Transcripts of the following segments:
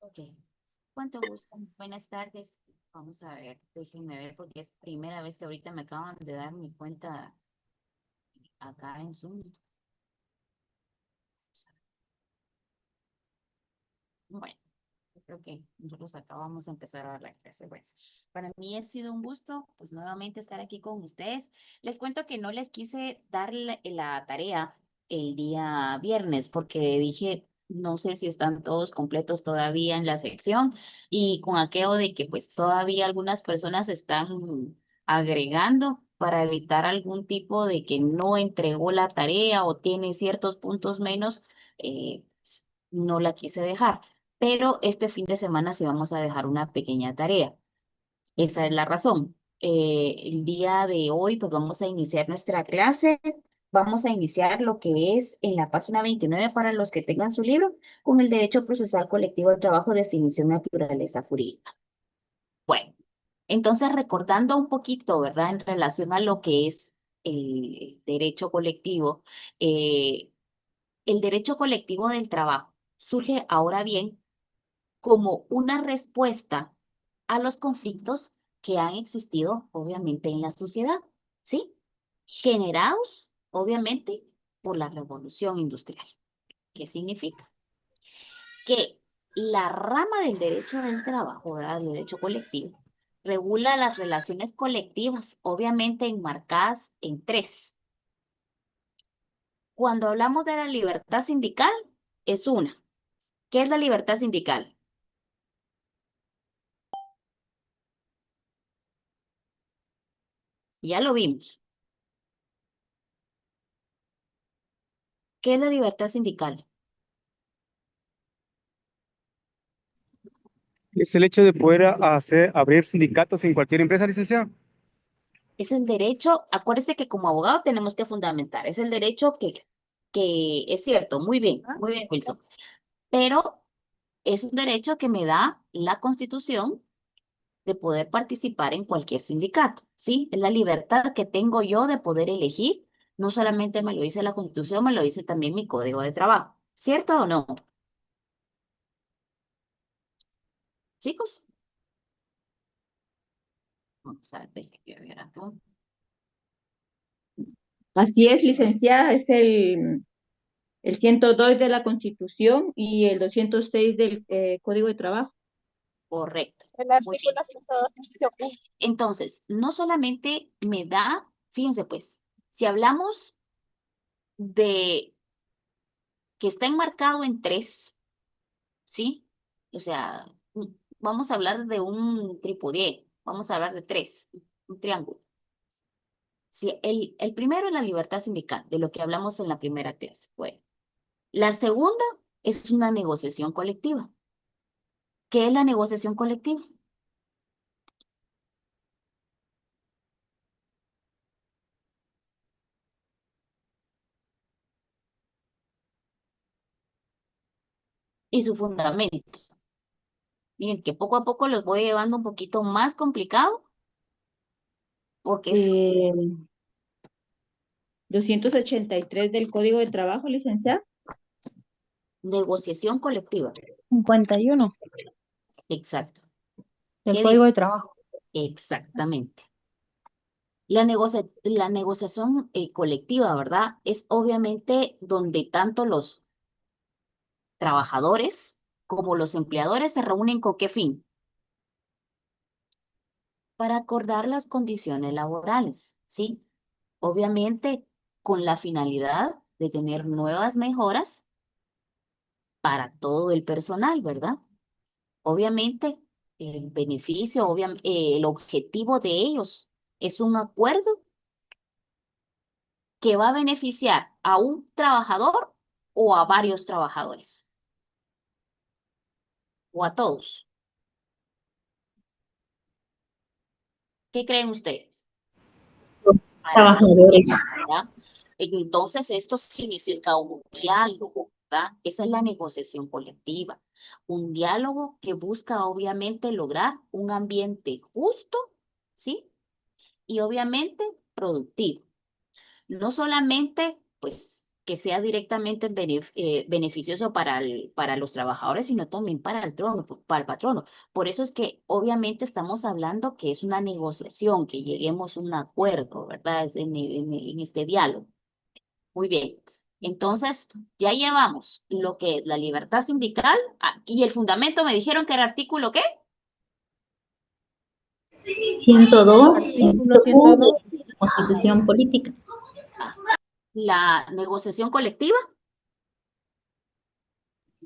Ok, ¿cuánto gusto? Buenas tardes. Vamos a ver, déjenme ver porque es primera vez que ahorita me acaban de dar mi cuenta acá en Zoom. Bueno, yo creo que nosotros acá vamos a empezar a dar la clase. Bueno, para mí ha sido un gusto, pues nuevamente estar aquí con ustedes. Les cuento que no les quise dar la tarea el día viernes porque dije, no sé si están todos completos todavía en la sección y con aquello de que pues todavía algunas personas están agregando para evitar algún tipo de que no entregó la tarea o tiene ciertos puntos menos, no la quise dejar, pero este fin de semana sí vamos a dejar una pequeña tarea. Esa es la razón. El día de hoy, pues vamos a iniciar nuestra clase. Vamos a iniciar lo que es en la página 29 para los que tengan su libro, con el derecho procesal colectivo del trabajo, definición y naturaleza jurídica. Bueno, entonces recordando un poquito, ¿verdad? En relación a lo que es el derecho colectivo, eh, el derecho colectivo del trabajo surge ahora bien como una respuesta a los conflictos que han existido, obviamente, en la sociedad, ¿sí? Generados, obviamente, por la revolución industrial. ¿Qué significa? Que la rama del derecho del trabajo, ¿verdad? El derecho colectivo, regula las relaciones colectivas, obviamente enmarcadas en tres. Cuando hablamos de la libertad sindical, es una. ¿Qué es la libertad sindical? Ya lo vimos. ¿Qué es la libertad sindical? Es el hecho de poder abrir sindicatos en cualquier empresa, licenciado. Es el derecho, acuérdese que como abogado tenemos que fundamentar, es el derecho que es cierto, muy bien, Wilson, pero es un derecho que me da la Constitución de poder participar en cualquier sindicato, ¿sí? Es la libertad que tengo yo de poder elegir, no solamente me lo dice la Constitución, me lo dice también mi Código de Trabajo, ¿cierto o no? Chicos, vamos a ver, déjenme ver acá. Así es, licenciada, es el 102 de la Constitución y el 206 del Código de Trabajo. Correcto. Muy bien. Entonces, no solamente me da, fíjense pues, si hablamos de que está enmarcado en tres, ¿sí? O sea, vamos a hablar de un trípode, vamos a hablar de tres, un triángulo. Sí, el primero es la libertad sindical, de lo que hablamos en la primera clase. Bueno, la segunda es una negociación colectiva. ¿Qué es la negociación colectiva? Y su fundamento. Miren que poco a poco los voy llevando un poquito más complicado porque es Eh, 283 del Código de Trabajo, licenciada. negociación colectiva. 51 Exacto. del ¿Qué Código dice? de Trabajo. Exactamente. La negociación colectiva, ¿verdad? Es obviamente donde tanto los trabajadores como los empleadores se reúnen con qué fin? Para acordar las condiciones laborales, ¿sí? Obviamente con la finalidad de tener nuevas mejoras para todo el personal, ¿verdad? Obviamente, el beneficio, el objetivo de ellos es un acuerdo que va a beneficiar a un trabajador o a varios trabajadores o a todos. ¿Qué creen ustedes? Para todos, Trabajadores. ¿verdad? Entonces, esto significa un diálogo, ¿verdad? Esa es la negociación colectiva. Un diálogo que busca, obviamente, lograr un ambiente justo, ¿sí? Y obviamente productivo. No solamente, pues, que sea directamente beneficioso para los trabajadores, sino también para para el patrono. Por eso es que obviamente estamos hablando que es una negociación, que lleguemos a un acuerdo, ¿verdad? En este diálogo. Muy bien. Entonces, ya llevamos lo que es la libertad sindical y el fundamento me dijeron que era artículo ¿qué? 102, Artículo inciso U 102. de la Constitución Política. La negociación colectiva.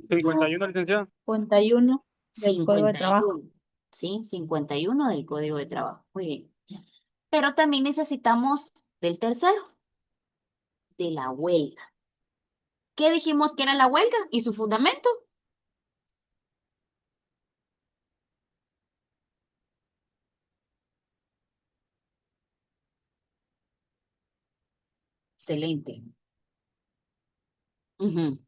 51, licenciada. 51 del Código de Trabajo. 51, ¿sí? 51 del Código de Trabajo. Muy bien. Pero también necesitamos del tercero, de la huelga. ¿Qué dijimos que era la huelga y su fundamento? Excelente. Ujú.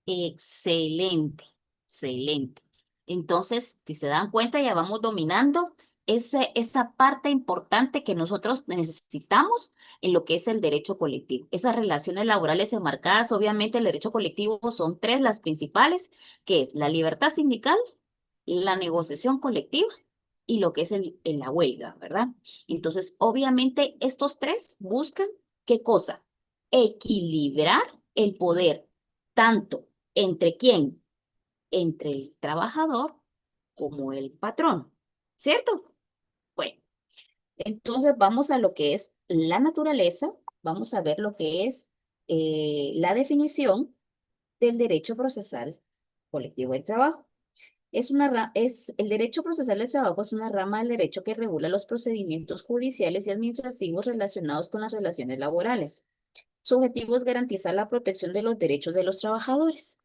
Excelente, excelente. Entonces, si se dan cuenta, ya vamos dominando esa parte importante que nosotros necesitamos en lo que es el derecho colectivo. Esas relaciones laborales enmarcadas, obviamente, el derecho colectivo son tres las principales, que es la libertad sindical, la negociación colectiva y lo que es la huelga, ¿verdad? Entonces, obviamente, estos tres buscan, ¿qué cosa? Equilibrar el poder, tanto entre quién, entre el trabajador como el patrón, ¿cierto? Bueno, entonces vamos a lo que es la naturaleza, vamos a ver lo que es la definición del derecho procesal colectivo del trabajo. El derecho procesal del trabajo es una rama del derecho que regula los procedimientos judiciales y administrativos relacionados con las relaciones laborales. Su objetivo es garantizar la protección de los derechos de los trabajadores,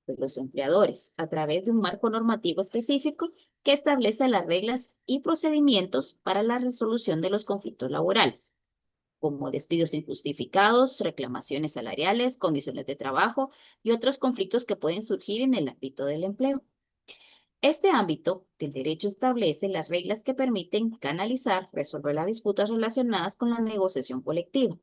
de los empleadores, a través de un marco normativo específico que establece las reglas y procedimientos para la resolución de los conflictos laborales, como despidos injustificados, reclamaciones salariales, condiciones de trabajo y otros conflictos que pueden surgir en el ámbito del empleo. Este ámbito del derecho establece las reglas que permiten canalizar, resolver las disputas relacionadas con la negociación colectiva.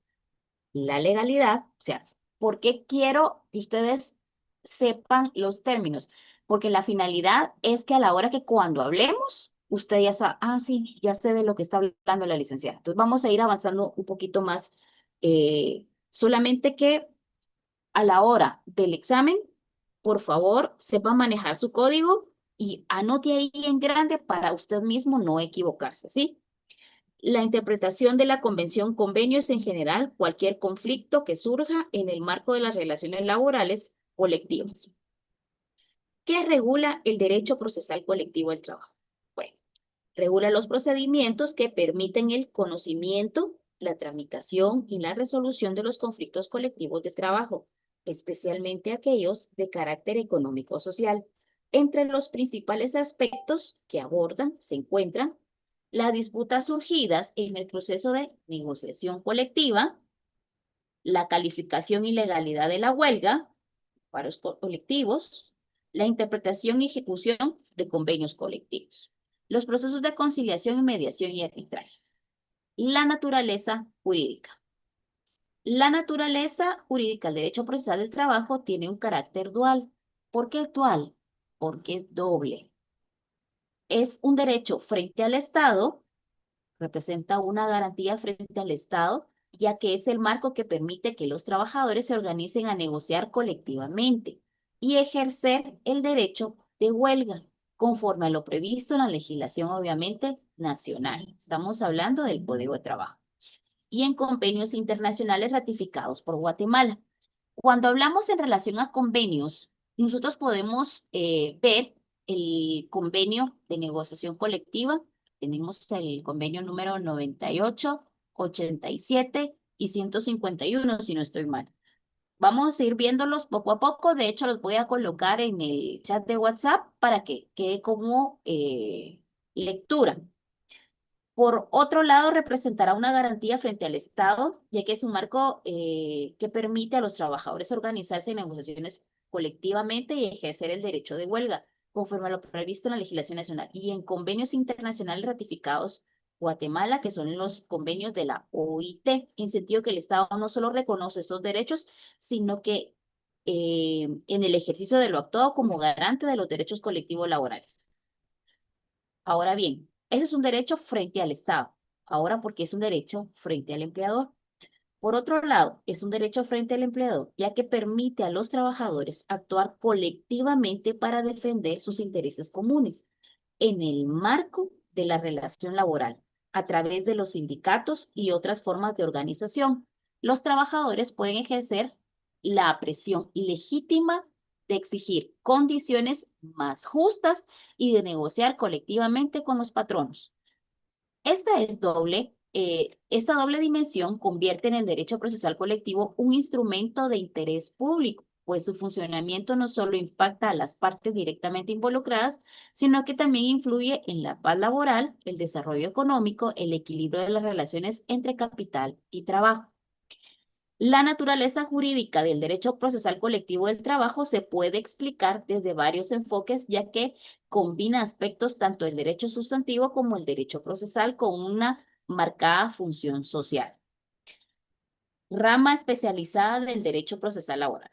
La legalidad, o sea, ¿por qué quiero que ustedes sepan los términos? Porque la finalidad es que a la hora que cuando hablemos, usted ya sabe, sí, ya sé de lo que está hablando la licenciada. Entonces vamos a ir avanzando un poquito más, solamente que a la hora del examen, por favor, sepa manejar su código y anote ahí en grande para usted mismo no equivocarse, ¿sí? La interpretación de la convención convenios en general, cualquier conflicto que surja en el marco de las relaciones laborales colectivas. ¿Qué regula el derecho procesal colectivo del trabajo? Bueno, regula los procedimientos que permiten el conocimiento, la tramitación y la resolución de los conflictos colectivos de trabajo, especialmente aquellos de carácter económico-social. Entre los principales aspectos que abordan se encuentran las disputas surgidas en el proceso de negociación colectiva, la calificación y legalidad de la huelga, paros colectivos, la interpretación y ejecución de convenios colectivos, los procesos de conciliación y mediación y arbitraje, la naturaleza jurídica. La naturaleza jurídica del derecho procesal del trabajo tiene un carácter dual. ¿Por qué es dual? Porque es doble. Es un derecho frente al Estado, representa una garantía frente al Estado, ya que es el marco que permite que los trabajadores se organicen a negociar colectivamente y ejercer el derecho de huelga, conforme a lo previsto en la legislación, obviamente, nacional. Estamos hablando del Código de Trabajo. Y en convenios internacionales ratificados por Guatemala. Cuando hablamos en relación a convenios, nosotros podemos ver el convenio de negociación colectiva. Tenemos el convenio número 98, 87 y 151, si no estoy mal. Vamos a ir viéndolos poco a poco. De hecho, los voy a colocar en el chat de WhatsApp para que quede como lectura. Por otro lado, representará una garantía frente al Estado, ya que es un marco que permite a los trabajadores organizarse en negociaciones colectivamente y ejercer el derecho de huelga, conforme a lo previsto en la legislación nacional y en convenios internacionales ratificados Guatemala, que son los convenios de la OIT, en sentido que el Estado no solo reconoce estos derechos, sino que en el ejercicio de lo actuado como garante de los derechos colectivos laborales. Ahora bien, ese es un derecho frente al Estado. Ahora, porque es un derecho frente al empleador. Por otro lado, es un derecho frente al empleador, ya que permite a los trabajadores actuar colectivamente para defender sus intereses comunes en el marco de la relación laboral, a través de los sindicatos y otras formas de organización. Los trabajadores pueden ejercer la presión legítima de exigir condiciones más justas y de negociar colectivamente con los patronos. Esta doble dimensión convierte en el derecho procesal colectivo un instrumento de interés público, pues su funcionamiento no solo impacta a las partes directamente involucradas, sino que también influye en la paz laboral, el desarrollo económico, el equilibrio de las relaciones entre capital y trabajo. La naturaleza jurídica del derecho procesal colectivo del trabajo se puede explicar desde varios enfoques, ya que combina aspectos tanto del derecho sustantivo como el derecho procesal con una marcada función social. Rama especializada del derecho procesal laboral.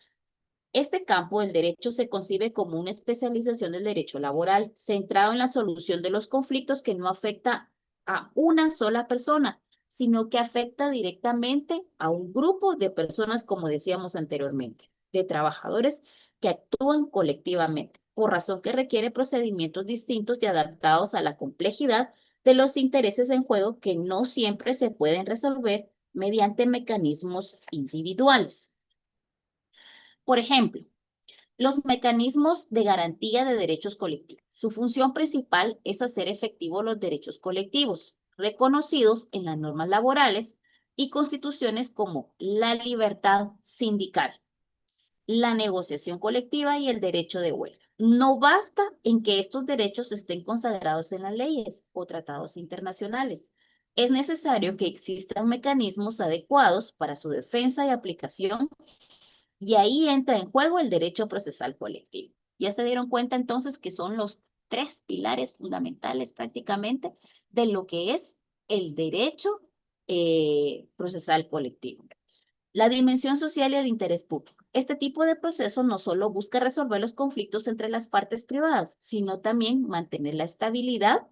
Este campo del derecho se concibe como una especialización del derecho laboral, centrado en la solución de los conflictos que no afecta a una sola persona, sino que afecta directamente a un grupo de personas, como decíamos anteriormente, de trabajadores que actúan colectivamente, por razón que requiere procedimientos distintos y adaptados a la complejidad de los intereses en juego que no siempre se pueden resolver mediante mecanismos individuales. Por ejemplo, los mecanismos de garantía de derechos colectivos. Su función principal es hacer efectivos los derechos colectivos, reconocidos en las normas laborales y constituciones como la libertad sindical, la negociación colectiva y el derecho de huelga. No basta en que estos derechos estén consagrados en las leyes o tratados internacionales. Es necesario que existan mecanismos adecuados para su defensa y aplicación, y ahí entra en juego el derecho procesal colectivo. Ya se dieron cuenta entonces que son los tres pilares fundamentales prácticamente de lo que es el derecho procesal colectivo. La dimensión social y el interés público. Este tipo de proceso no solo busca resolver los conflictos entre las partes privadas, sino también mantener la estabilidad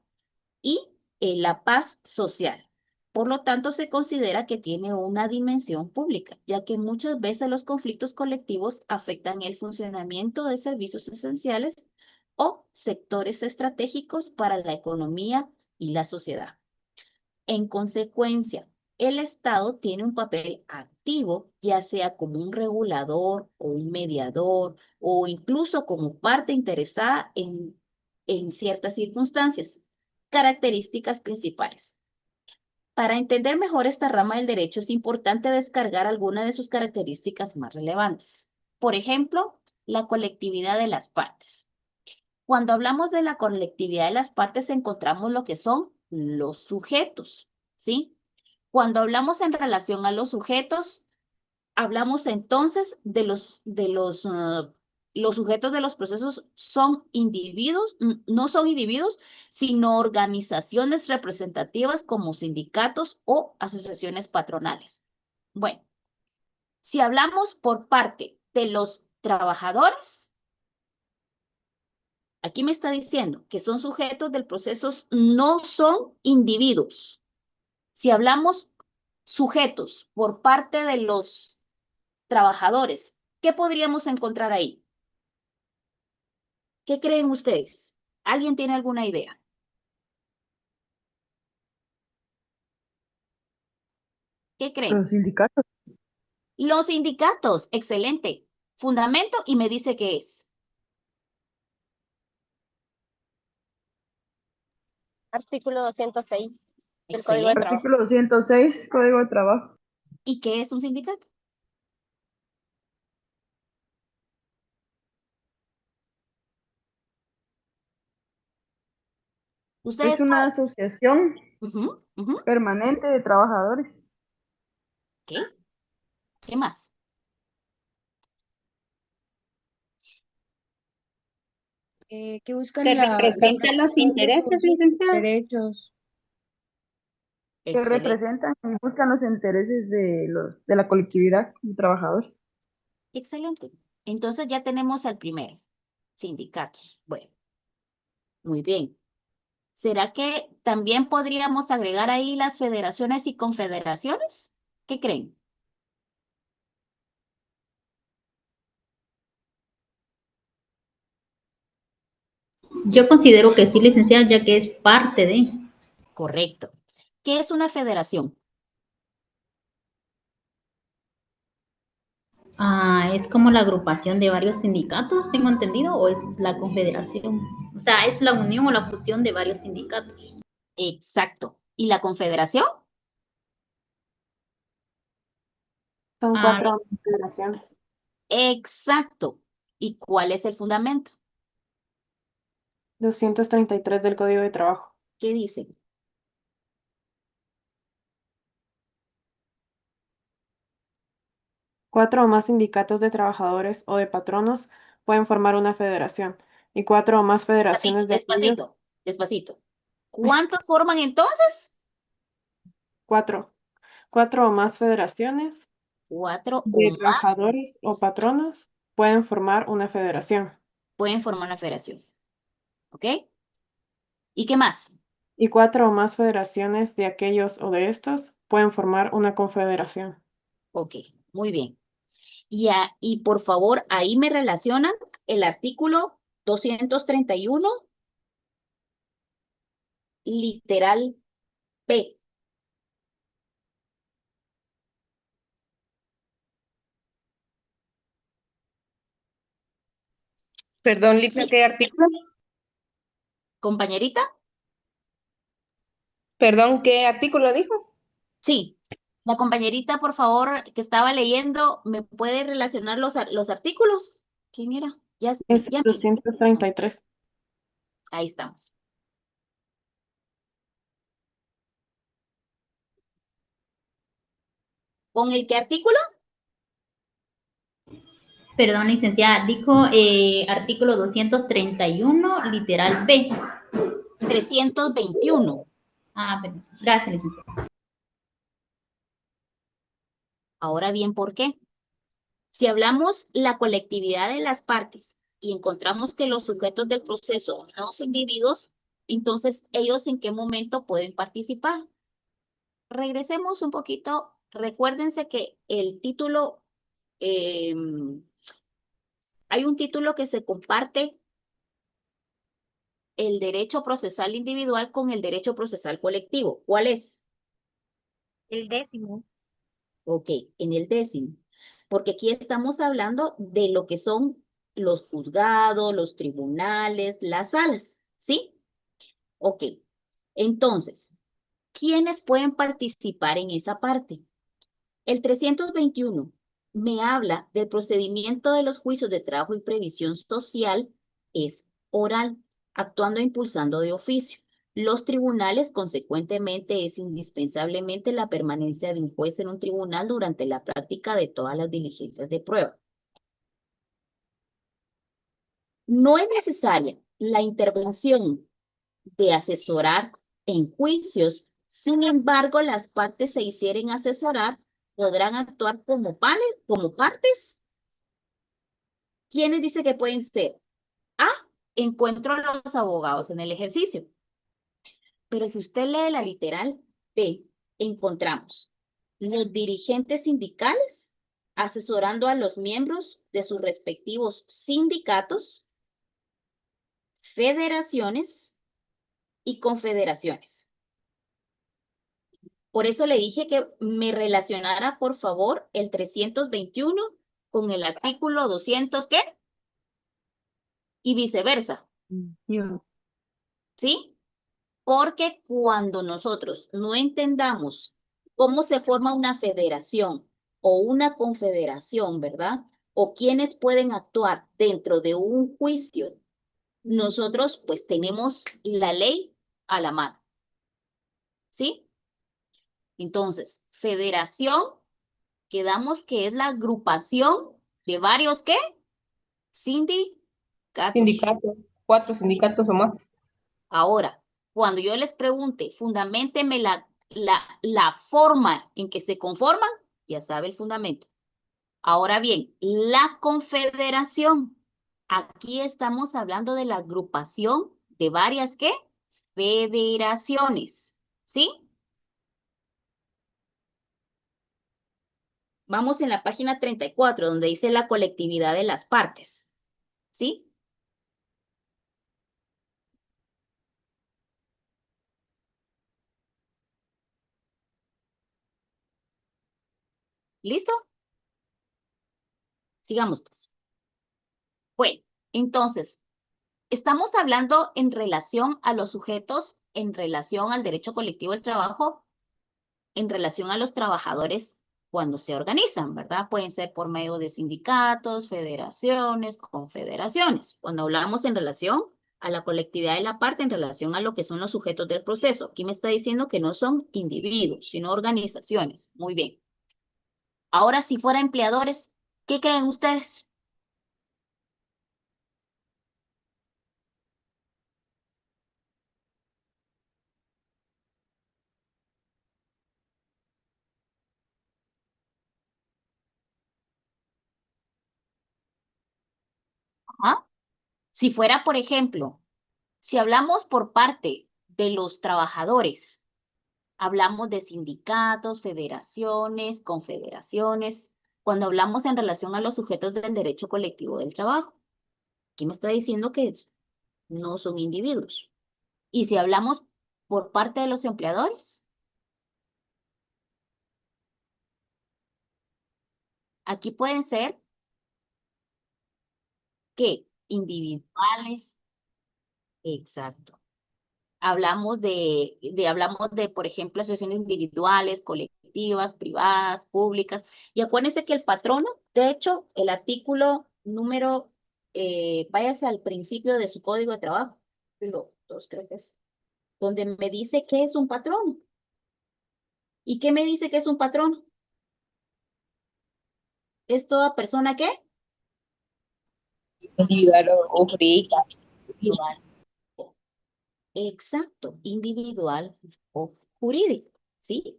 y la paz social. Por lo tanto, se considera que tiene una dimensión pública, ya que muchas veces los conflictos colectivos afectan el funcionamiento de servicios esenciales o sectores estratégicos para la economía y la sociedad. En consecuencia, el Estado tiene un papel activo, ya sea como un regulador o un mediador o incluso como parte interesada en ciertas circunstancias. Características principales. Para entender mejor esta rama del derecho es importante descargar algunas de sus características más relevantes. Por ejemplo, la colectividad de las partes. Cuando hablamos de la colectividad de las partes encontramos lo que son los sujetos, ¿sí? Cuando hablamos en relación a los sujetos, hablamos entonces de los sujetos de los procesos son individuos, no son individuos, sino organizaciones representativas como sindicatos o asociaciones patronales. Bueno, si hablamos por parte de los trabajadores, aquí me está diciendo que son sujetos del proceso, no son individuos. Si hablamos sujetos por parte de los trabajadores, ¿qué podríamos encontrar ahí? ¿Qué creen ustedes? ¿Alguien tiene alguna idea? ¿Qué creen? Los sindicatos. Los sindicatos, excelente. Fundamento y me dice qué es. Artículo 206 del Código de Excelente. Trabajo. Artículo 206, Código de Trabajo. ¿Y qué es un sindicato? Es Ustedes, una asociación Ujú, ujú. permanente de trabajadores. ¿Qué? ¿Qué más? Que buscan Que la representa los protección de intereses, sus licenciado. derechos. Que Excelente, representan y buscan los intereses de la colectividad de trabajadores. excelente. Entonces ya tenemos al primero, sindicatos. Bueno, muy bien. ¿Será que también podríamos agregar ahí las federaciones y confederaciones? ¿Qué creen? Yo considero que sí, licenciada, ya que es parte de. Correcto. ¿Qué es una federación? Es como la agrupación de varios sindicatos, tengo entendido, o es la confederación. O sea, es la unión o la fusión de varios sindicatos. Exacto. ¿Y la confederación? Son Ah, 4 federaciones. Exacto. ¿Y cuál es el fundamento? 233 del Código de Trabajo. ¿Qué dice? Cuatro o más sindicatos de trabajadores o de patronos pueden formar una federación y 4 o más federaciones de aquellos. Despacito, despacito. ¿Cuántos forman entonces? 4 o más federaciones 4 o de más trabajadores o patronos pueden formar una federación pueden formar una federación. ¿Ok? ¿Y qué más? y 4 o más federaciones de aquellos o de estos pueden formar una confederación. Ok, muy bien. Y por favor, ahí me relacionan el artículo 231, literal P. Perdón, Litza, ¿qué artículo? Compañerita, Perdón, ¿qué artículo dijo? sí. La compañerita, por favor, que estaba leyendo, ¿me puede relacionar los artículos? ¿Quién era? Es Ya, 233. ahí estamos. ¿Con el qué artículo? perdón, licenciada, dijo artículo 231, literal B. 321. Perdón. Gracias, licenciada. Ahora bien, ¿por qué? Si hablamos la colectividad de las partes y encontramos que los sujetos del proceso no son individuos, entonces ellos en qué momento pueden participar. Regresemos un poquito. Recuérdense que el título, eh, hay un título que se comparte el derecho procesal individual con el derecho procesal colectivo. ¿Cuál es? El 10º. Ok, en el 10º. Porque aquí estamos hablando de lo que son los juzgados, los tribunales, las salas, ¿sí? Ok, entonces, ¿quiénes pueden participar en esa parte? El 321 me habla del procedimiento de los juicios de trabajo y previsión social, es oral, actuando e impulsando de oficio. Los tribunales, consecuentemente, es indispensablemente la permanencia de un juez en un tribunal durante la práctica de todas las diligencias de prueba. No es necesaria la intervención de asesorar en juicios. Sin embargo, las partes se hicieren asesorar, podrán actuar como partes. ¿Quiénes dice que pueden ser? A, encuentro a los abogados en el ejercicio. Pero si usted lee la literal B, encontramos los dirigentes sindicales asesorando a los miembros de sus respectivos sindicatos, federaciones y confederaciones. Por eso le dije que me relacionara, por favor, el 321 con el artículo 200, ¿qué? Y viceversa, ¿sí? Porque cuando nosotros no entendamos cómo se forma una federación o una confederación, ¿verdad? O quiénes pueden actuar dentro de un juicio, nosotros pues tenemos la ley a la mano. ¿sí? Entonces, federación, quedamos que es la agrupación de varios, ¿qué? Sindicatos. Sindicatos, 4 sindicatos o más. Ahora, cuando yo les pregunte, fundaménteme la forma en que se conforman, ya sabe el fundamento. Ahora bien, la confederación. Aquí estamos hablando de la agrupación de varias, ¿qué? Federaciones, ¿sí? Vamos en la página 34, donde dice la colectividad de las partes, ¿sí? ¿Listo? Sigamos, pues. Bueno, entonces, estamos hablando en relación a los sujetos, en relación al derecho colectivo del trabajo, en relación a los trabajadores cuando se organizan, ¿verdad? Pueden ser por medio de sindicatos, federaciones, confederaciones. Cuando hablamos en relación a la colectividad de la parte, en relación a lo que son los sujetos del proceso. Aquí me está diciendo que no son individuos, sino organizaciones. Muy bien. Ahora, si fuera empleadores, ¿qué creen ustedes? ¿Ah? Si fuera, por ejemplo, si hablamos por parte de los trabajadores, hablamos de sindicatos, federaciones, confederaciones, cuando hablamos en relación a los sujetos del derecho colectivo del trabajo. Aquí me está diciendo que no son individuos. Y si hablamos por parte de los empleadores, aquí pueden ser ¿qué? Individuales. Exacto. Hablamos de, por ejemplo, asociaciones individuales, colectivas, privadas, públicas. Y acuérdense que el patrono, de hecho, el artículo número, váyase al principio de su código de trabajo, pero dos creo que es, donde me dice qué es un patrono. ¿Y qué me dice que es un patrono? ¿Es toda persona qué? Individual o jurídica. Individual. Exacto, individual o jurídico, ¿sí?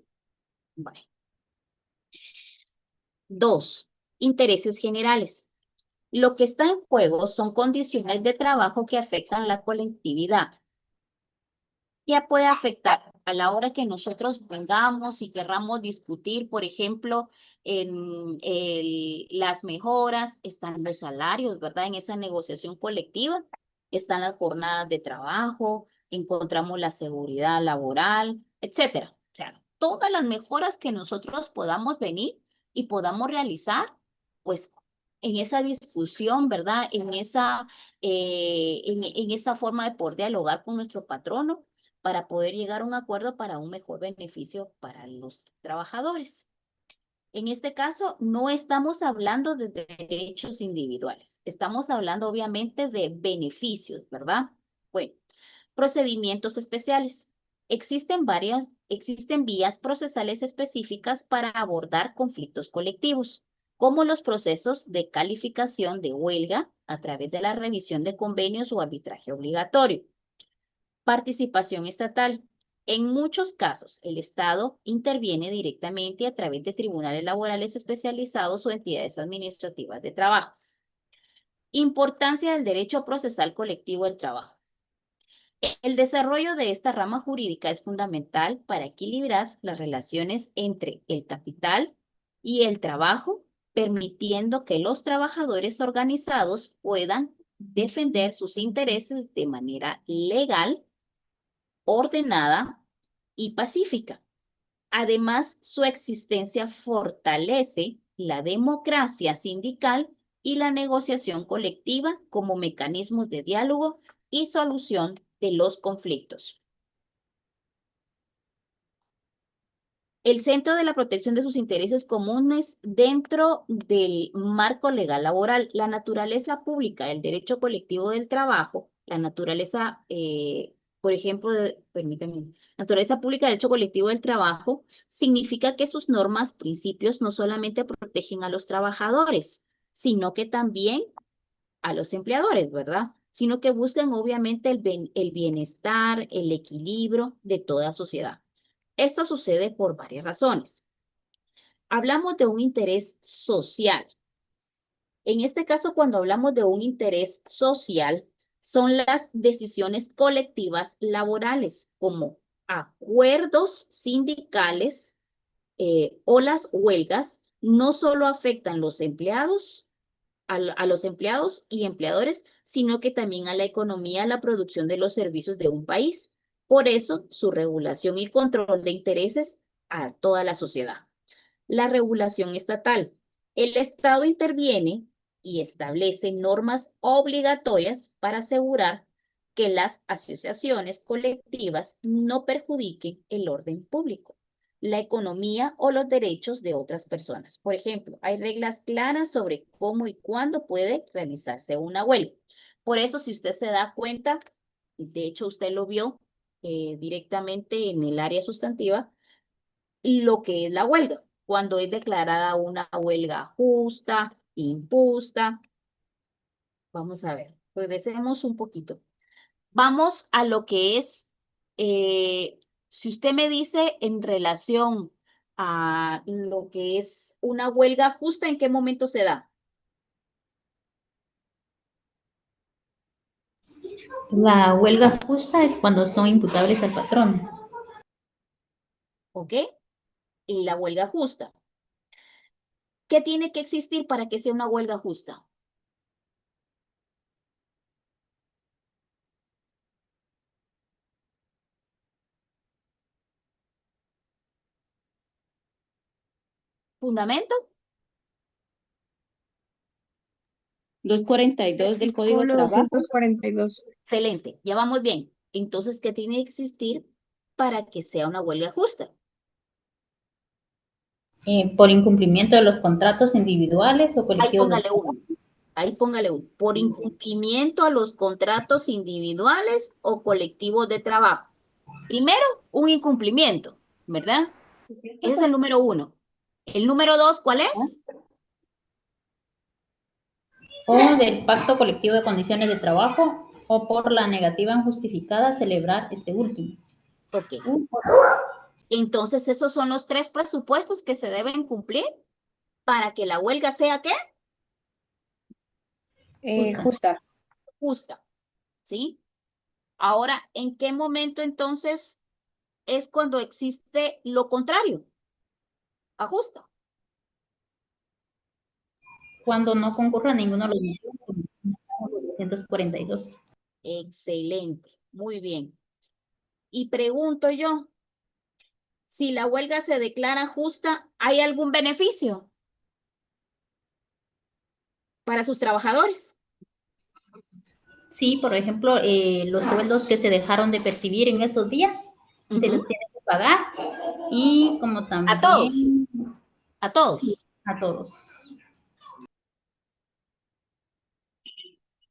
Bueno. 2. Intereses generales. Lo que está en juego son condiciones de trabajo que afectan la colectividad. Ya puede afectar a la hora que nosotros vengamos y querramos discutir, por ejemplo, en las mejoras, están los salarios, ¿verdad? En esa negociación colectiva están las jornadas de trabajo, encontramos la seguridad laboral, etcétera. O sea, todas las mejoras que nosotros podamos venir y podamos realizar, pues en esa discusión, ¿verdad? En esa forma de poder dialogar con nuestro patrono para poder llegar a un acuerdo para un mejor beneficio para los trabajadores. En este caso, no estamos hablando de derechos individuales, estamos hablando obviamente de beneficios, ¿verdad? Bueno, procedimientos especiales. Existen vías procesales específicas para abordar conflictos colectivos, como los procesos de calificación de huelga a través de la revisión de convenios o arbitraje obligatorio. Participación estatal. En muchos casos, el Estado interviene directamente a través de tribunales laborales especializados o entidades administrativas de trabajo. Importancia del derecho procesal colectivo del trabajo. El desarrollo de esta rama jurídica es fundamental para equilibrar las relaciones entre el capital y el trabajo, permitiendo que los trabajadores organizados puedan defender sus intereses de manera legal, ordenada y pacífica. Además, su existencia fortalece la democracia sindical y la negociación colectiva como mecanismos de diálogo y solución de los conflictos. El centro de la protección de sus intereses comunes dentro del marco legal laboral, la naturaleza pública del derecho colectivo del trabajo, la naturaleza por ejemplo, permítanme, naturaleza pública del derecho colectivo del trabajo, significa que sus normas, principios, no solamente protegen a los trabajadores, sino que también a los empleadores, ¿verdad? Sino que buscan obviamente el bienestar, el equilibrio de toda sociedad. Esto sucede por varias razones. Hablamos de un interés social. En este caso, cuando hablamos de un interés social, son las decisiones colectivas laborales, como acuerdos sindicales o las huelgas, no solo afectan los empleados, a los empleados y empleadores, sino que también a la economía, a la producción de los servicios de un país. Por eso, su regulación y control de intereses a toda la sociedad. La regulación estatal. El Estado interviene y establece normas obligatorias para asegurar que las asociaciones colectivas no perjudiquen el orden público, la economía o los derechos de otras personas. Por ejemplo, hay reglas claras sobre cómo y cuándo puede realizarse una huelga. Por eso, si usted se da cuenta, de hecho usted lo vio directamente en el área sustantiva, lo que es la huelga, cuando es declarada una huelga justa, injusta. Vamos a ver, regresemos un poquito. Vamos a lo que es, si usted me dice en relación a lo que es una huelga justa, ¿en qué momento se da? La huelga justa es cuando son imputables al patrón. ¿Ok? Y la huelga justa. ¿Qué tiene que existir para que sea una huelga justa? ¿Fundamento? 242 del Código de Artículo Trabajo. 242. Excelente, ya vamos bien. Entonces, ¿qué tiene que existir para que sea una huelga justa? Por incumplimiento de los contratos individuales o Ahí colectivos de póngale uno. Ahí póngale uno. Por incumplimiento a los contratos individuales o colectivos de trabajo. Primero, un incumplimiento, ¿verdad? Ese es el número uno. El número dos, ¿cuál es? o del pacto colectivo de condiciones de trabajo o por la negativa injustificada a celebrar este último. Ok. Entonces, esos son los tres presupuestos que se deben cumplir para que la huelga sea, ¿qué? Justa. Justa, ¿sí? Ahora, ¿en qué momento entonces es cuando existe lo contrario? A justa. Cuando no concurra ninguno de los motivos, 242. Excelente, muy bien. Y pregunto yo, si la huelga se declara justa, ¿hay algún beneficio para sus trabajadores? Sí, por ejemplo, los sueldos que se dejaron de percibir en esos días, se los tiene que pagar y como también... ¿A todos? ¿A todos? Sí, a todos.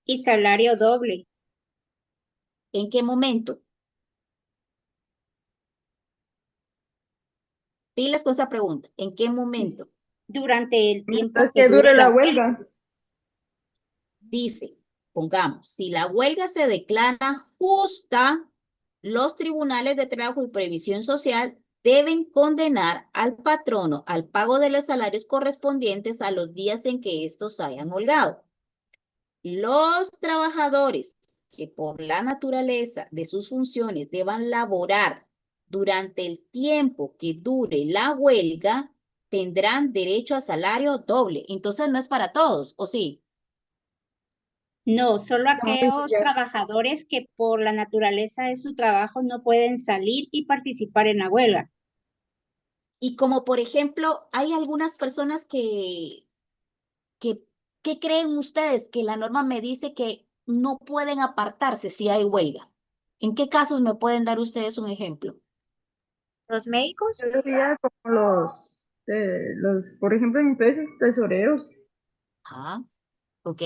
Y salario doble. ¿En qué momento? Diles con esa pregunta. ¿En qué momento? Durante el tiempo Mientras que dure la huelga. Dice, pongamos, si la huelga se declara justa, los tribunales de trabajo y previsión social deben condenar al patrono al pago de los salarios correspondientes a los días en que estos hayan holgado. Los trabajadores que por la naturaleza de sus funciones deban laborar durante el tiempo que dure la huelga tendrán derecho a salario doble. Entonces no es para todos, ¿o sí? No, solo eso aquellos ya. trabajadores que por la naturaleza de su trabajo no pueden salir y participar en la huelga. Y como por ejemplo, hay algunas personas ¿qué creen ustedes? Que la norma me dice que no pueden apartarse si hay huelga. ¿En qué casos me pueden dar ustedes un ejemplo? Los médicos, Yo diría como por ejemplo, en empresas, tesoreros. Ah, ok,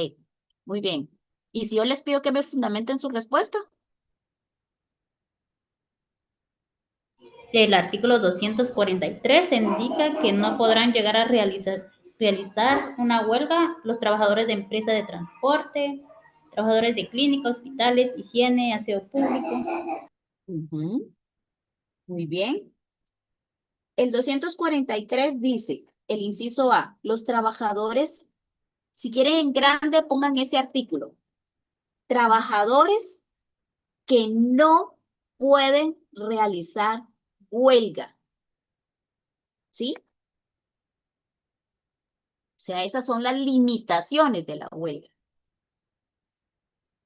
muy bien. ¿Y si yo les pido que me fundamenten su respuesta? El artículo 243 indica que no podrán llegar a realizar una huelga los trabajadores de empresas de transporte, trabajadores de clínicas, hospitales, higiene, aseo público. Ujú. Muy bien. El 243 dice, el inciso A, los trabajadores, si quieren en grande, pongan ese artículo. Trabajadores que no pueden realizar huelga. ¿Sí? O sea, esas son las limitaciones de la huelga.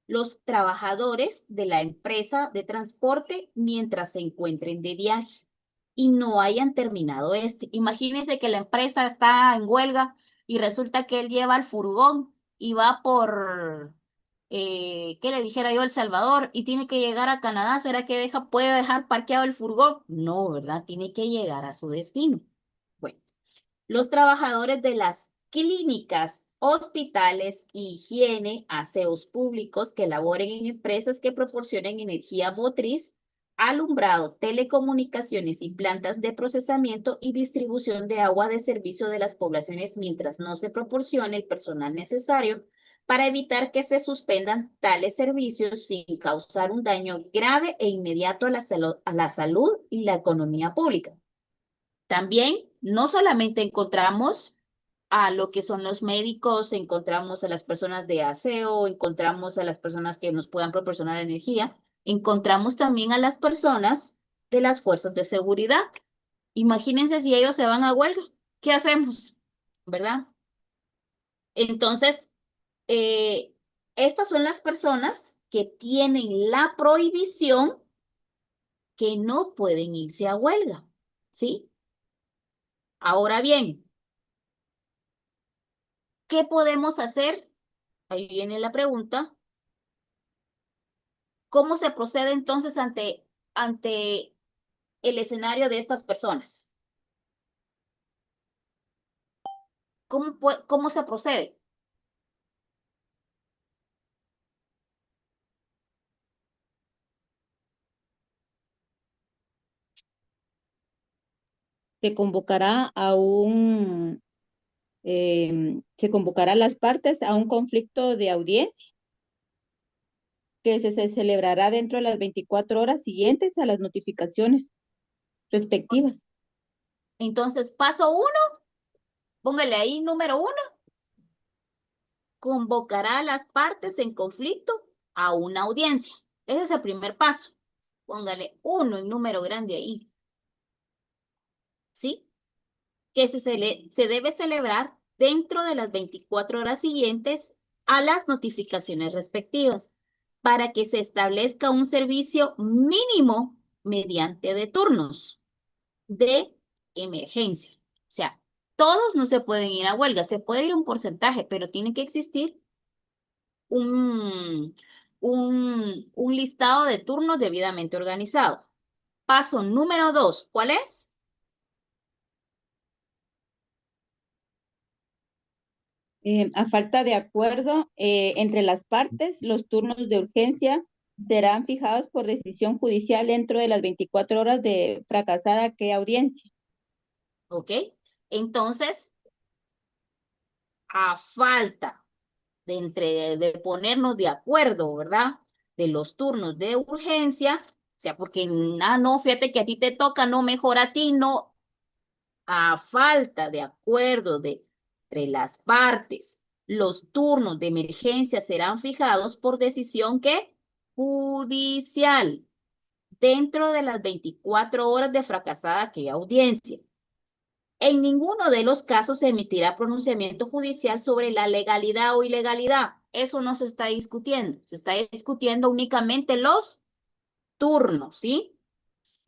Los trabajadores de la empresa de transporte mientras se encuentren de viaje y no hayan terminado este. Imagínense que la empresa está en huelga y resulta que él lleva el furgón y va por, ¿qué le dijera yo? El Salvador y tiene que llegar a Canadá. ¿Será que puede dejar parqueado el furgón? No, ¿verdad? Tiene que llegar a su destino. Bueno, los trabajadores de las clínicas, hospitales, higiene, aseos públicos que laboren en empresas que proporcionen energía motriz, alumbrado, telecomunicaciones y plantas de procesamiento y distribución de agua de servicio de las poblaciones mientras no se proporcione el personal necesario para evitar que se suspendan tales servicios sin causar un daño grave e inmediato a la salud y la economía pública. También no solamente encontramos a lo que son los médicos, encontramos a las personas de aseo, encontramos a las personas que nos puedan proporcionar energía, encontramos también a las personas de las fuerzas de seguridad. Imagínense si ellos se van a huelga, ¿qué hacemos? ¿Verdad? Entonces, estas son las personas que tienen la prohibición que no pueden irse a huelga, ¿sí? Ahora bien, ¿qué podemos hacer? Ahí viene la pregunta. ¿Cómo se procede entonces ante el escenario de estas personas? ¿Cómo se procede? Se convocará se convocará a las partes a un conflicto de audiencia que se celebrará dentro de las 24 horas siguientes a las notificaciones respectivas. Entonces, paso 1, póngale ahí número 1, convocará a las partes en conflicto a una audiencia. Ese es el primer paso. Póngale 1 en número grande ahí. ¿Sí? Que se debe celebrar dentro de las 24 horas siguientes a las notificaciones respectivas para que se establezca un servicio mínimo mediante de turnos de emergencia. O sea, todos no se pueden ir a huelga, se puede ir un porcentaje, pero tiene que existir un listado de turnos debidamente organizado. Paso número 2, ¿cuál es? A falta de acuerdo entre las partes, los turnos de urgencia serán fijados por decisión judicial dentro de las 24 horas de fracasada que audiencia. ¿Ok? Entonces, a falta de ponernos de acuerdo, ¿verdad? De los turnos de urgencia, o sea, porque, no, fíjate que a ti te toca, no, mejor a ti, no. A falta de acuerdo entre las partes, los turnos de emergencia serán fijados por decisión ¿qué? Judicial, dentro de las 24 horas de fracasada aquella audiencia. En ninguno de los casos se emitirá pronunciamiento judicial sobre la legalidad o ilegalidad. Eso no se está discutiendo. Se está discutiendo únicamente los turnos, ¿sí?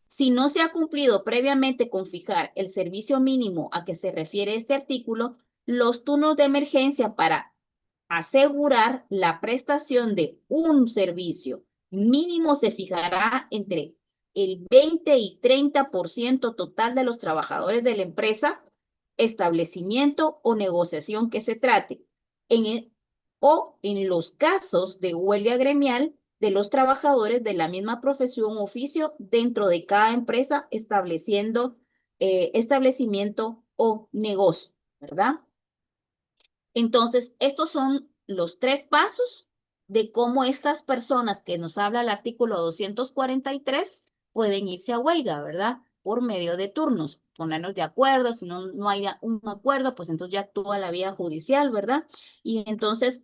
Si no se ha cumplido previamente con fijar el servicio mínimo a que se refiere este artículo, los turnos de emergencia para asegurar la prestación de un servicio mínimo se fijará entre el 20 y 30% total de los trabajadores de la empresa, establecimiento o negociación que se trate, o en los casos de huelga gremial, de los trabajadores de la misma profesión o oficio dentro de cada empresa, estableciendo establecimiento o negocio, ¿verdad? Entonces, estos son los 3 pasos de cómo estas personas que nos habla el artículo 243 pueden irse a huelga, ¿verdad? Por medio de turnos, ponernos de acuerdo, si no hay un acuerdo, pues entonces ya actúa la vía judicial, ¿verdad? Y entonces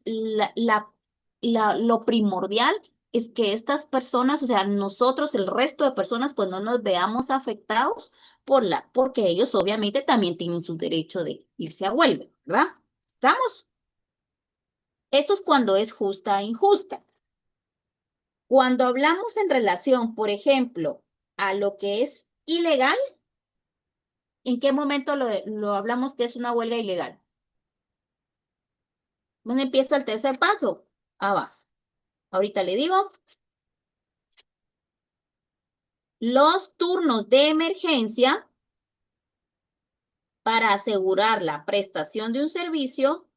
lo primordial es que estas personas, o sea, nosotros, el resto de personas, pues no nos veamos afectados porque ellos obviamente también tienen su derecho de irse a huelga, ¿verdad? ¿Estamos? Esto es cuando es justa e injusta. Cuando hablamos en relación, por ejemplo, a lo que es ilegal, ¿en qué momento lo hablamos que es una huelga ilegal? ¿Dónde empieza el tercer paso? Abajo. Ahorita le digo. Los turnos de emergencia para asegurar la prestación de un servicio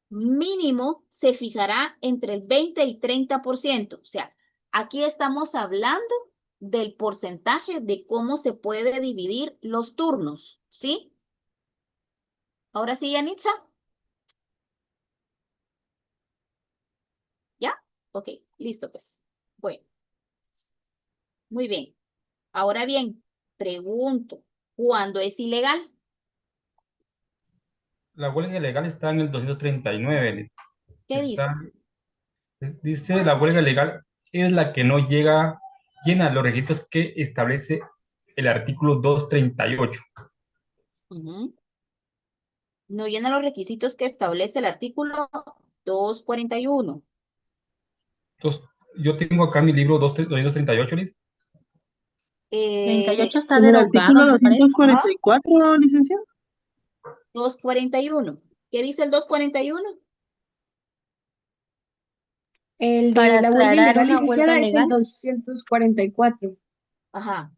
mínimo se fijará entre el 20 y 30%. O sea, aquí estamos hablando del porcentaje de cómo se puede dividir los turnos, ¿sí? Ahora sí, Yanitza. ¿Ya? Ok, listo pues. Bueno, muy bien. Ahora bien, pregunto, ¿cuándo es ilegal? La huelga ilegal está en el 239. ¿Qué dice? Dice, la huelga ilegal es la que no llena los requisitos que establece el artículo 238. No llena los requisitos que establece el artículo 241. Entonces, yo tengo acá mi libro 238, Liz. 38 está En el derogado, artículo me parece. 244, licenciado. 241. ¿Qué dice el 241? El Para de la huelga aclarar ilegal, una huelga licenciada, es el legal. 244. Ajá.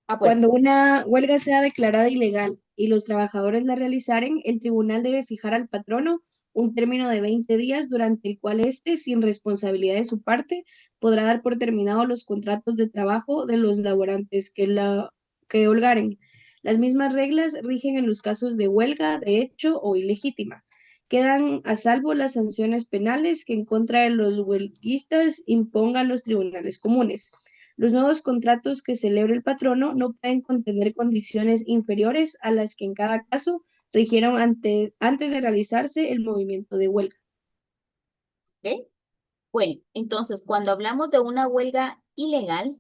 Ah, Cuando pues. una huelga sea declarada ilegal y los trabajadores la realizaren, el tribunal debe fijar al patrono un término de 20 días durante el cual éste, sin responsabilidad de su parte, podrá dar por terminado los contratos de trabajo de los laborantes que holgaren. Las mismas reglas rigen en los casos de huelga, de hecho o ilegítima. Quedan a salvo las sanciones penales que en contra de los huelguistas impongan los tribunales comunes. Los nuevos contratos que celebre el patrono no pueden contener condiciones inferiores a las que en cada caso rigieron antes de realizarse el movimiento de huelga. ¿Ok? Bueno, entonces, cuando hablamos de una huelga ilegal,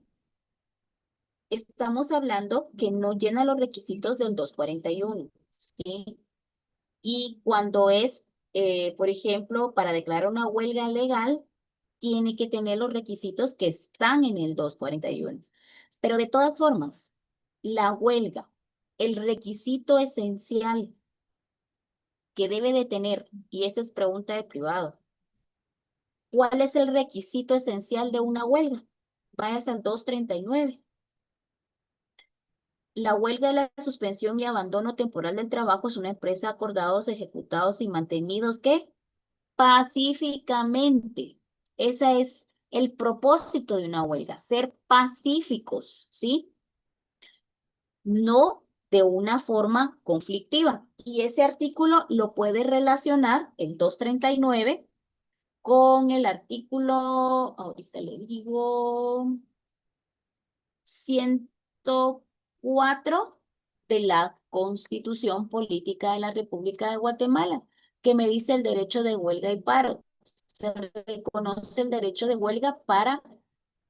estamos hablando que no llena los requisitos del 241, ¿sí? Y cuando es, por ejemplo, para declarar una huelga legal, tiene que tener los requisitos que están en el 241. Pero de todas formas, la huelga, el requisito esencial que debe de tener, y esta es pregunta de privado, ¿cuál es el requisito esencial de una huelga? Vayas al 239. La huelga es la suspensión y abandono temporal del trabajo es una empresa acordados, ejecutados y mantenidos ¿qué? Pacíficamente. Ese es el propósito de una huelga, ser pacíficos, ¿sí? No de una forma conflictiva. Y ese artículo lo puede relacionar, el 239, con el artículo, ahorita le digo, 104 de la Constitución Política de la República de Guatemala, que me dice el derecho de huelga y paro. Se reconoce el derecho de huelga para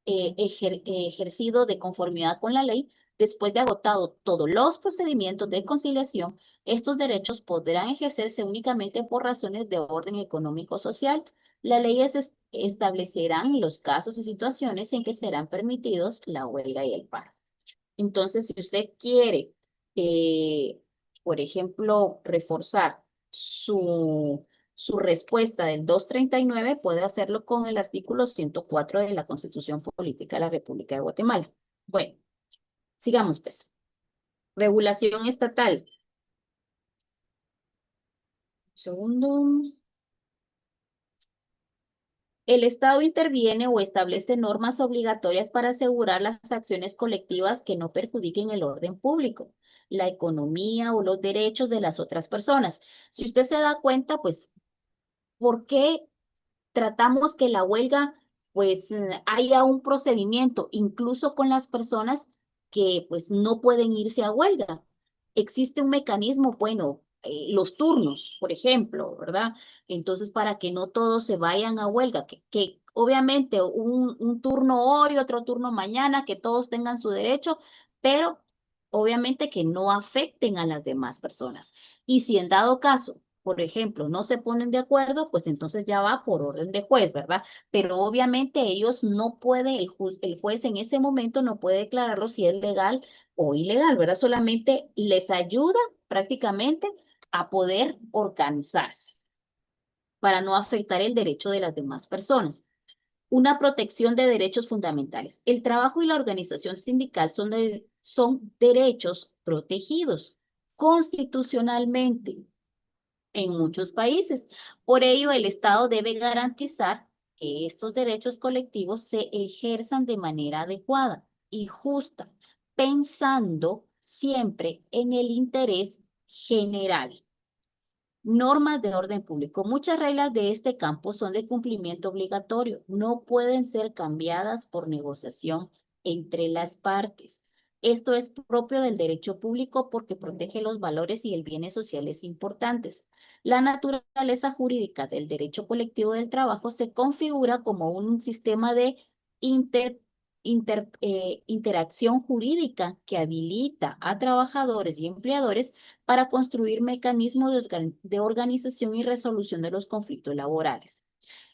ejercido de conformidad con la ley. Después de agotado todos los procedimientos de conciliación, estos derechos podrán ejercerse únicamente por razones de orden económico-social. Las leyes establecerán los casos y situaciones en que serán permitidos la huelga y el paro. Entonces, si usted quiere, por ejemplo, reforzar su respuesta del 239, puede hacerlo con el artículo 104 de la Constitución Política de la República de Guatemala. Bueno, sigamos pues. Regulación estatal. Segundo. El Estado interviene o establece normas obligatorias para asegurar las acciones colectivas que no perjudiquen el orden público, la economía o los derechos de las otras personas. Si usted se da cuenta, pues, ¿por qué tratamos que la huelga, pues, haya un procedimiento, incluso con las personas que, pues, no pueden irse a huelga? Existe un mecanismo, bueno, los turnos, por ejemplo, ¿verdad? Entonces, para que no todos se vayan a huelga, que obviamente un turno hoy, otro turno mañana, que todos tengan su derecho, pero obviamente que no afecten a las demás personas. Y si en dado caso, por ejemplo, no se ponen de acuerdo, pues entonces ya va por orden de juez, ¿verdad? Pero obviamente ellos no pueden, el juez en ese momento no puede declararlo si es legal o ilegal, ¿verdad? Solamente les ayuda prácticamente a poder organizarse para no afectar el derecho de las demás personas. Una protección de derechos fundamentales. El trabajo y la organización sindical son derechos protegidos constitucionalmente en muchos países. Por ello, el Estado debe garantizar que estos derechos colectivos se ejerzan de manera adecuada y justa, pensando siempre en el interés general. Normas de orden público. Muchas reglas de este campo son de cumplimiento obligatorio. No pueden ser cambiadas por negociación entre las partes. Esto es propio del derecho público porque protege los valores y el bienes sociales importantes. La naturaleza jurídica del derecho colectivo del trabajo se configura como un sistema de interacción jurídica que habilita a trabajadores y empleadores para construir mecanismos de organización y resolución de los conflictos laborales.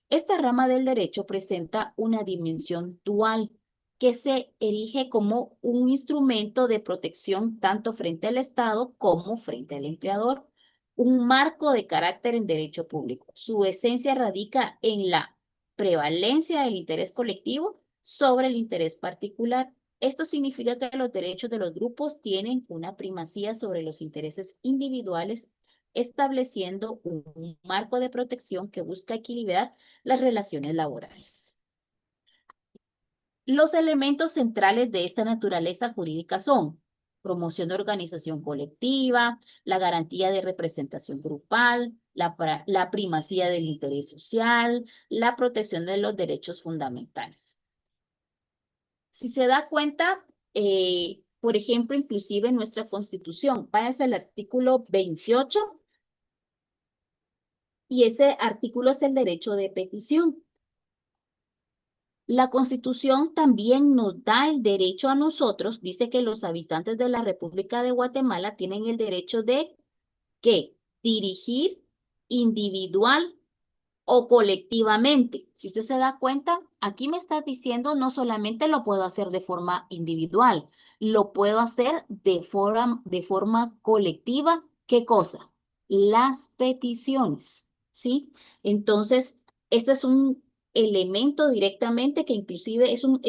Esta rama del derecho presenta una dimensión dual que se erige como un instrumento de protección tanto frente al Estado como frente al empleador. Un marco de carácter en derecho público. Su esencia radica en la prevalencia del interés colectivo sobre el interés particular. Esto significa que los derechos de los grupos tienen una primacía sobre los intereses individuales, estableciendo un marco de protección que busca equilibrar las relaciones laborales. Los elementos centrales de esta naturaleza jurídica son promoción de organización colectiva, la garantía de representación grupal, la primacía del interés social, la protección de los derechos fundamentales. Si se da cuenta, por ejemplo, inclusive en nuestra Constitución, váyanse al artículo 28 y ese artículo es el derecho de petición. La Constitución también nos da el derecho a nosotros, dice que los habitantes de la República de Guatemala tienen el derecho de, ¿qué? Dirigir individual o colectivamente. Si usted se da cuenta, aquí me está diciendo no solamente lo puedo hacer de forma individual, lo puedo hacer de forma colectiva. ¿Qué cosa? Las peticiones, ¿sí? Entonces, este es un elemento directamente que inclusive es un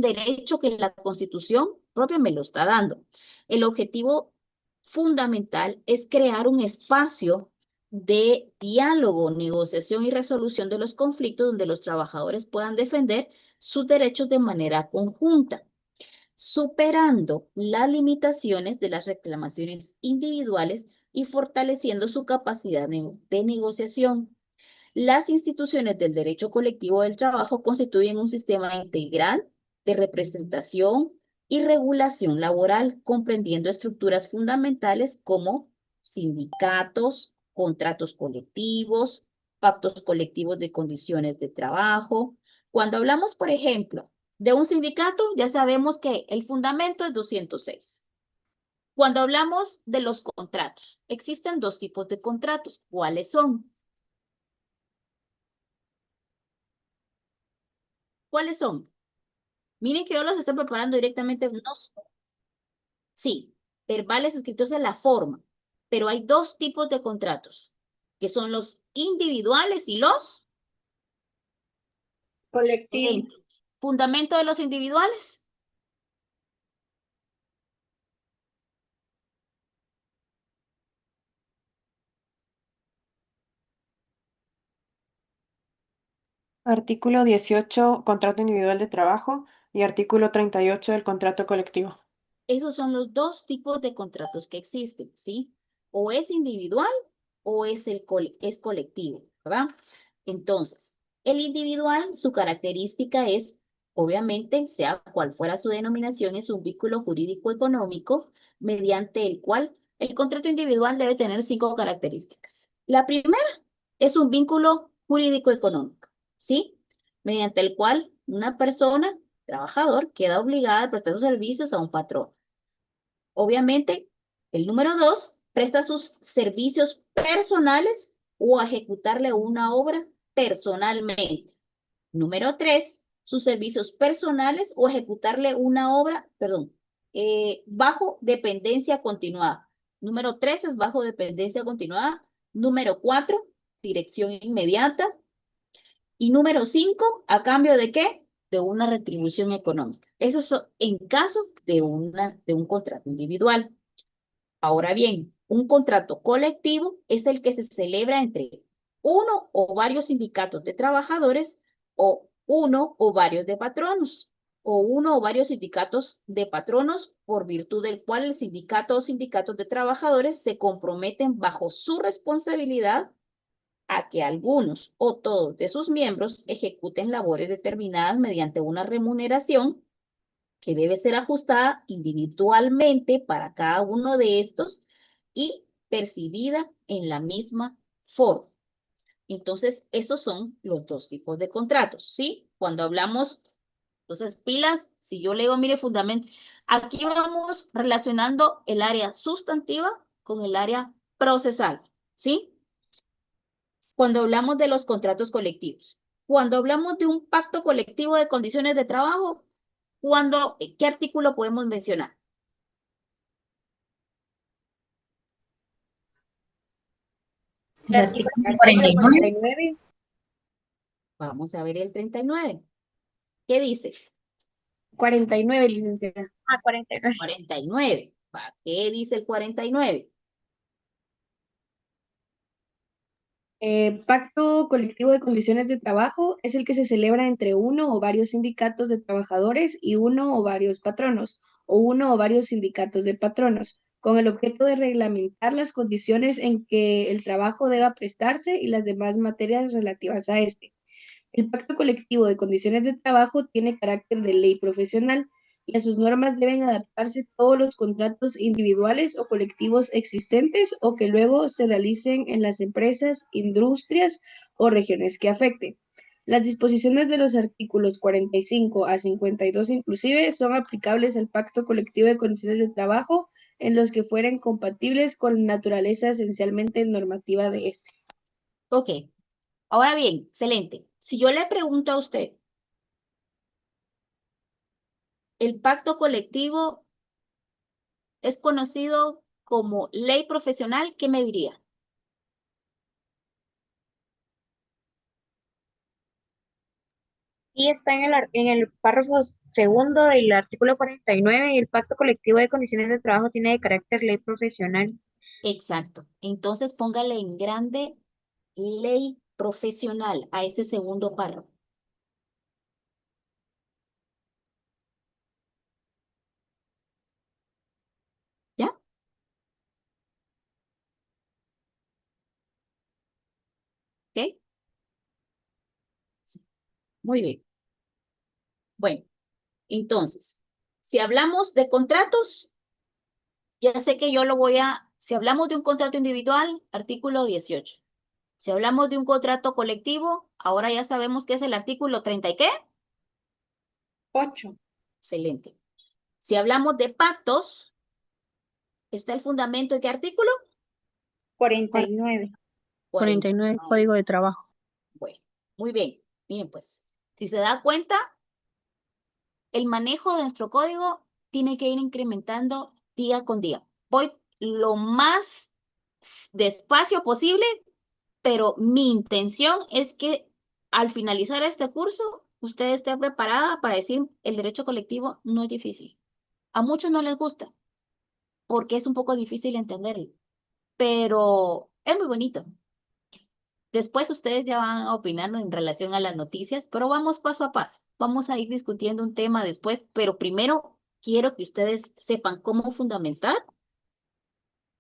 derecho que la Constitución propia me lo está dando. El objetivo fundamental es crear un espacio de diálogo, negociación y resolución de los conflictos donde los trabajadores puedan defender sus derechos de manera conjunta, superando las limitaciones de las reclamaciones individuales y fortaleciendo su capacidad de negociación. Las instituciones del derecho colectivo del trabajo constituyen un sistema integral de representación y regulación laboral, comprendiendo estructuras fundamentales como sindicatos, contratos colectivos, pactos colectivos de condiciones de trabajo. Cuando hablamos, por ejemplo, de un sindicato, ya sabemos que el fundamento es 206. Cuando hablamos de los contratos, existen dos tipos de contratos. ¿Cuáles son? ¿Cuáles son? Miren que yo los estoy preparando directamente. No, sí, verbales escritos en la forma, pero hay dos tipos de contratos, que son los individuales y los Colectivos. fundamento de los individuales. Artículo 18, contrato individual de trabajo, y artículo 38 del contrato colectivo. Esos son los dos tipos de contratos que existen, ¿sí? O es individual o es colectivo, ¿verdad? Entonces, el individual, su característica es, obviamente, sea cual fuera su denominación, es un vínculo jurídico económico mediante el cual el contrato individual debe tener 5 características. La primera es un vínculo jurídico económico, ¿sí? Mediante el cual una persona, trabajador, queda obligada a prestar sus servicios a un patrón. Obviamente, el número 2, presta sus servicios personales o a ejecutarle una obra personalmente. Número 3, sus servicios personales o ejecutarle una obra, bajo dependencia continuada. Número 3 es bajo dependencia continuada. Número 4, dirección inmediata. Y número 5, ¿a cambio de qué? De una retribución económica. Eso es en caso de un contrato individual. Ahora bien, un contrato colectivo es el que se celebra entre uno o varios sindicatos de trabajadores o uno o varios de patronos o uno o varios sindicatos de patronos por virtud del cual el sindicato o sindicatos de trabajadores se comprometen bajo su responsabilidad a que algunos o todos de sus miembros ejecuten labores determinadas mediante una remuneración que debe ser ajustada individualmente para cada uno de estos y percibida en la misma forma. Entonces, esos son los dos tipos de contratos, ¿sí? Cuando hablamos, entonces, pilas, si yo leo, mire, fundamento, aquí vamos relacionando el área sustantiva con el área procesal, ¿sí? Cuando hablamos de los contratos colectivos. Cuando hablamos de un pacto colectivo de condiciones de trabajo, ¿qué artículo podemos mencionar? El artículo Artículo 49. 49. Vamos a ver el 39. ¿Qué dice? 49, licenciada. 49. 49. ¿Qué dice el 49? Pacto colectivo de condiciones de trabajo es el que se celebra entre uno o varios sindicatos de trabajadores y uno o varios patronos, o uno o varios sindicatos de patronos, con el objeto de reglamentar las condiciones en que el trabajo deba prestarse y las demás materias relativas a este. El pacto colectivo de condiciones de trabajo tiene carácter de ley profesional y a sus normas deben adaptarse todos los contratos individuales o colectivos existentes o que luego se realicen en las empresas, industrias o regiones que afecten. Las disposiciones de los artículos 45 a 52 inclusive son aplicables al pacto colectivo de condiciones de trabajo en los que fueren compatibles con la naturaleza esencialmente normativa de este. Ok. Ahora bien, excelente. Si yo le pregunto a usted, el pacto colectivo es conocido como ley profesional, ¿qué me diría? Y está en el párrafo segundo del artículo 49 y el pacto colectivo de condiciones de trabajo tiene de carácter ley profesional. Exacto. Entonces póngale en grande ley profesional a este segundo párrafo. ¿Ya? ¿Ok? Sí. Muy bien. Bueno, entonces, si hablamos de contratos, ya sé que si hablamos de un contrato individual, artículo 18. Si hablamos de un contrato colectivo, ahora ya sabemos que es el artículo 30 ¿y qué? 8. Excelente. Si hablamos de pactos, ¿está el fundamento de qué artículo? 49. 49. Código de Trabajo. Bueno, muy bien. Miren, pues, si se da cuenta, el manejo de nuestro código tiene que ir incrementando día con día. Voy lo más despacio posible, pero mi intención es que al finalizar este curso, usted esté preparada para decir el derecho colectivo no es difícil. A muchos no les gusta porque es un poco difícil entenderlo, pero es muy bonito. Después ustedes ya van a opinar en relación a las noticias, pero vamos paso a paso. Vamos a ir discutiendo un tema después, pero primero quiero que ustedes sepan cómo fundamentar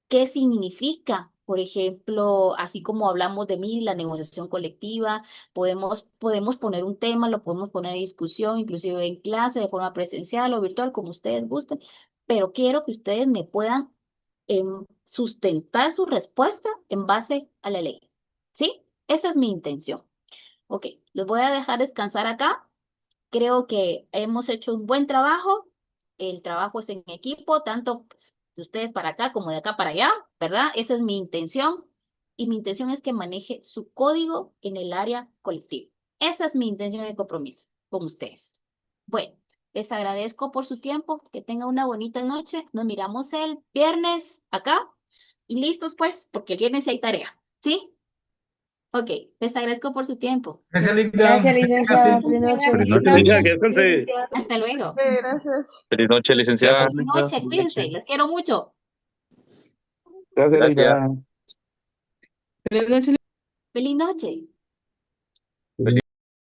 qué significa, por ejemplo, así como hablamos de mí, la negociación colectiva, podemos poner un tema, lo podemos poner en discusión, inclusive en clase, de forma presencial o virtual, como ustedes gusten, pero quiero que ustedes me puedan sustentar su respuesta en base a la ley. ¿Sí? Esa es mi intención. Ok, los voy a dejar descansar acá. Creo que hemos hecho un buen trabajo. El trabajo es en equipo, tanto pues, de ustedes para acá como de acá para allá, ¿verdad? Esa es mi intención. Y mi intención es que maneje su código en el área colectiva. Esa es mi intención y compromiso con ustedes. Bueno, les agradezco por su tiempo. Que tengan una bonita noche. Nos miramos el viernes acá. Y listos pues, porque el viernes sí hay tarea. ¿Sí? Ok, les agradezco por su tiempo. Gracias, Linda. Gracias, licenciada. Feliz Feliz noche. Feliz noche, Feliz licenciada. noche. Hasta luego. Gracias. Feliz noche, licenciada. Buenas noches, cuídense, les quiero mucho. Gracias, Gracias. Linda. Feliz noche.